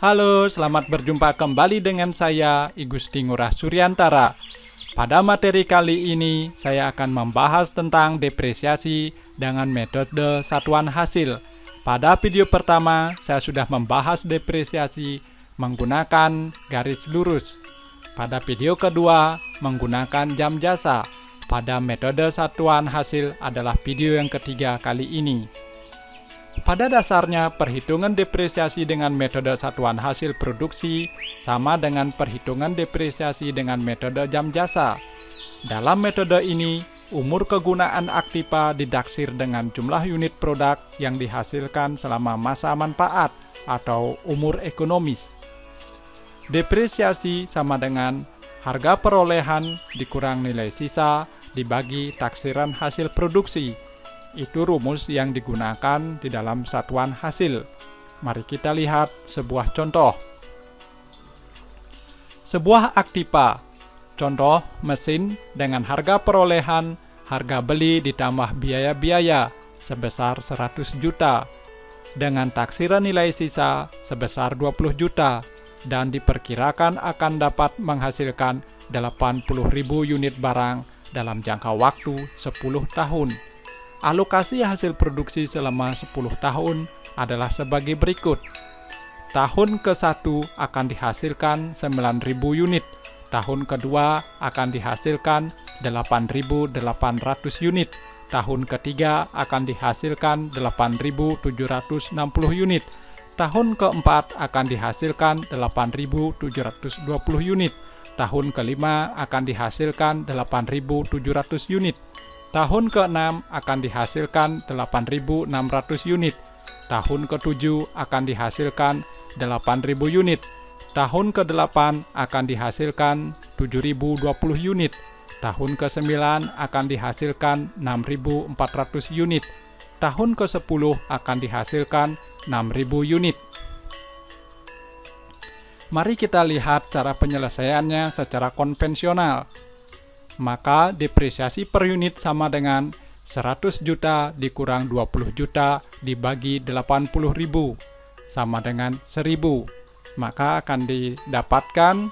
Halo, selamat berjumpa kembali dengan saya, I Gusti Ngurah Suryantara. Pada materi kali ini, saya akan membahas tentang depresiasi dengan metode satuan hasil. Pada video pertama, saya sudah membahas depresiasi menggunakan garis lurus. Pada video kedua, menggunakan jam jasa. Pada metode satuan hasil adalah video yang ketiga kali ini. Pada dasarnya, perhitungan depresiasi dengan metode satuan hasil produksi sama dengan perhitungan depresiasi dengan metode jam jasa. Dalam metode ini, umur kegunaan aktiva didaksir dengan jumlah unit produk yang dihasilkan selama masa manfaat atau umur ekonomis. Depresiasi sama dengan harga perolehan dikurang nilai sisa dibagi taksiran hasil produksi. Itu rumus yang digunakan di dalam satuan hasil. Mari kita lihat sebuah contoh. Sebuah aktiva, contoh mesin dengan harga perolehan, harga beli ditambah biaya-biaya sebesar 100 juta, dengan taksiran nilai sisa sebesar 20 juta, dan diperkirakan akan dapat menghasilkan 80.000 unit barang dalam jangka waktu 10 tahun. Alokasi hasil produksi selama 10 tahun adalah sebagai berikut. Tahun ke-1 akan dihasilkan 9.000 unit. Tahun kedua akan dihasilkan 8.800 unit. Tahun ketiga akan dihasilkan 8.760 unit. Tahun keempat akan dihasilkan 8.720 unit. Tahun kelima akan dihasilkan 8.700 unit. Tahun ke-6 akan dihasilkan 8.600 unit. Tahun ke-7 akan dihasilkan 8.000 unit. Tahun ke-8 akan dihasilkan 7.020 unit. Tahun ke-9 akan dihasilkan 6.400 unit. Tahun ke-10 akan dihasilkan 6.000 unit. Mari kita lihat cara penyelesaiannya secara konvensional. Maka depresiasi per unit sama dengan 100 juta dikurang 20 juta dibagi 80.000 sama dengan 1000. Maka akan didapatkan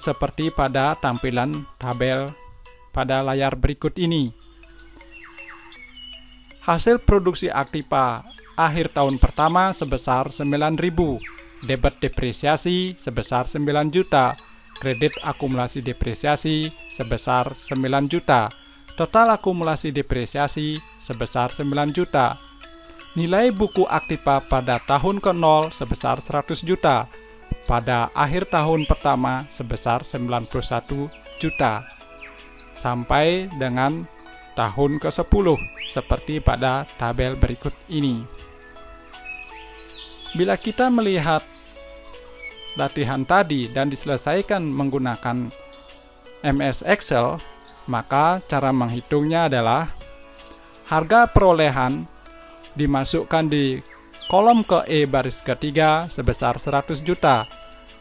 seperti pada tampilan tabel pada layar berikut ini. Hasil produksi aktiva akhir tahun pertama sebesar 9.000, debit depresiasi sebesar 9 juta, kredit akumulasi depresiasi sebesar 9 juta, total akumulasi depresiasi sebesar 9 juta. Nilai buku aktiva pada tahun ke-0 sebesar 100 juta, pada akhir tahun pertama sebesar 91 juta, sampai dengan tahun ke-10 seperti pada tabel berikut ini. Bila kita melihat latihan tadi dan diselesaikan menggunakan MS Excel, maka cara menghitungnya adalah harga perolehan dimasukkan di kolom ke E baris ketiga sebesar 100 juta,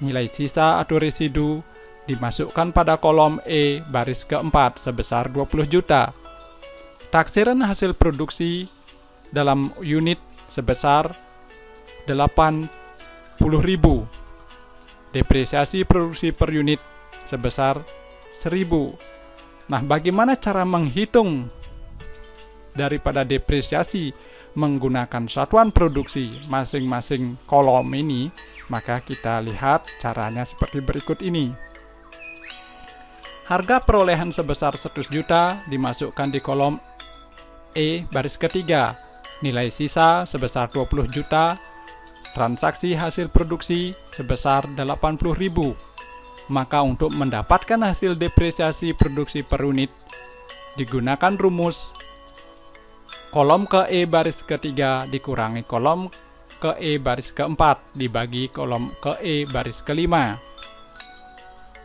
nilai sisa atau residu dimasukkan pada kolom E baris keempat sebesar 20 juta, taksiran hasil produksi dalam unit sebesar 80.000, depresiasi produksi per unit sebesar 1000. Nah, bagaimana cara menghitung daripada depresiasi menggunakan satuan produksi masing-masing kolom ini? Maka kita lihat caranya seperti berikut ini. Harga perolehan sebesar 100 juta dimasukkan di kolom E baris ketiga, nilai sisa sebesar 20 juta, transaksi hasil produksi sebesar 80.000. Maka untuk mendapatkan hasil depresiasi produksi per unit digunakan rumus kolom ke E baris ketiga dikurangi kolom ke E baris keempat dibagi kolom ke E baris kelima.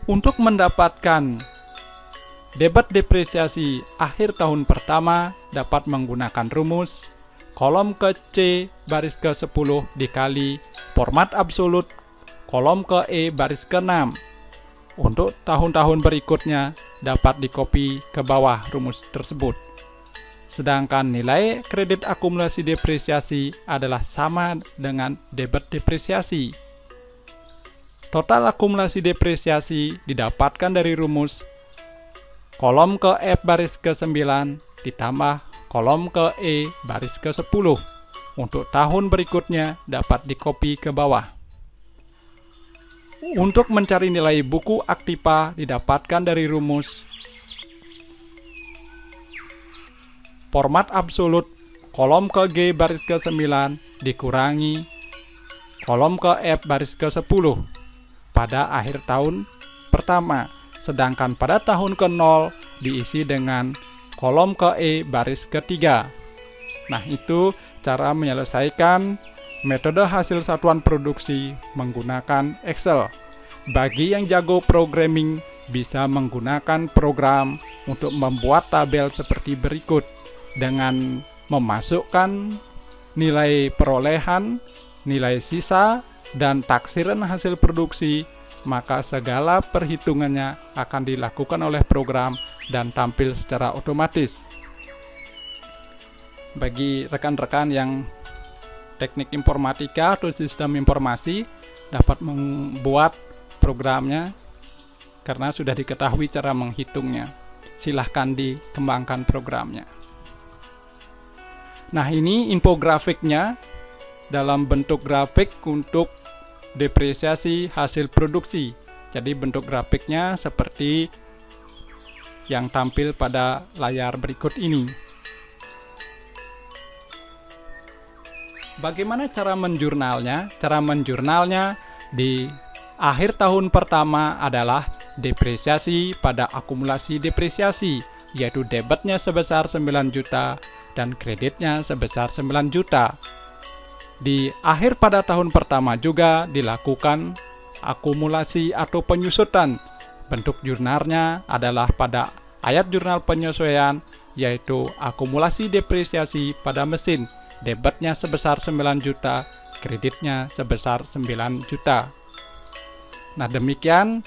Untuk mendapatkan debit depresiasi akhir tahun pertama dapat menggunakan rumus kolom ke C baris ke-10 dikali format absolut kolom ke E baris ke-6. Untuk tahun-tahun berikutnya dapat dikopi ke bawah rumus tersebut. Sedangkan nilai kredit akumulasi depresiasi adalah sama dengan debit depresiasi. Total akumulasi depresiasi didapatkan dari rumus kolom ke F baris ke-9 ditambah kolom ke E baris ke-10. Untuk tahun berikutnya dapat dikopi ke bawah. Untuk mencari nilai buku aktiva didapatkan dari rumus format absolut kolom ke G baris ke-9 dikurangi kolom ke F baris ke-10 pada akhir tahun pertama, sedangkan pada tahun ke-0 diisi dengan kolom ke E baris ke-3. Nah, itu cara menyelesaikan metode hasil satuan produksi menggunakan Excel. Bagi yang jago programming, bisa menggunakan program untuk membuat tabel seperti berikut dengan memasukkan nilai perolehan, nilai sisa, dan taksiran hasil produksi, maka segala perhitungannya akan dilakukan oleh program dan tampil secara otomatis. Bagi rekan-rekan yang teknik informatika atau sistem informasi dapat membuat programnya karena sudah diketahui cara menghitungnya. Silahkan dikembangkan programnya. Nah, ini infografiknya dalam bentuk grafik untuk depresiasi hasil produksi. Jadi bentuk grafiknya seperti yang tampil pada layar berikut ini. Bagaimana cara menjurnalnya? Cara menjurnalnya di akhir tahun pertama adalah depresiasi pada akumulasi depresiasi, yaitu debitnya sebesar 9 juta dan kreditnya sebesar 9 juta. Di akhir pada tahun pertama juga dilakukan akumulasi atau penyusutan. Bentuk jurnalnya adalah pada ayat jurnal penyesuaian, yaitu akumulasi depresiasi pada mesin. Debitnya sebesar 9 juta, kreditnya sebesar 9 juta. Nah, demikian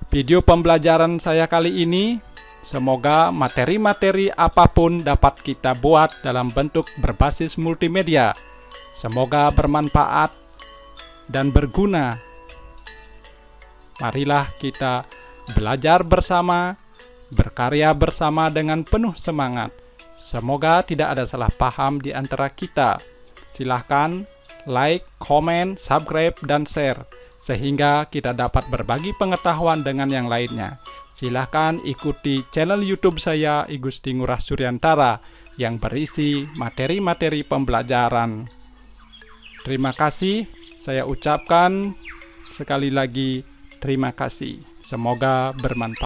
video pembelajaran saya kali ini. Semoga materi-materi apapun dapat kita buat dalam bentuk berbasis multimedia. Semoga bermanfaat dan berguna. Marilah kita belajar bersama, berkarya bersama dengan penuh semangat. Semoga tidak ada salah paham di antara kita. Silahkan like, comment, subscribe, dan share, sehingga kita dapat berbagi pengetahuan dengan yang lainnya. Silahkan ikuti channel YouTube saya, I Gusti Ngurah Suryantara, yang berisi materi-materi pembelajaran. Terima kasih, saya ucapkan sekali lagi terima kasih. Semoga bermanfaat.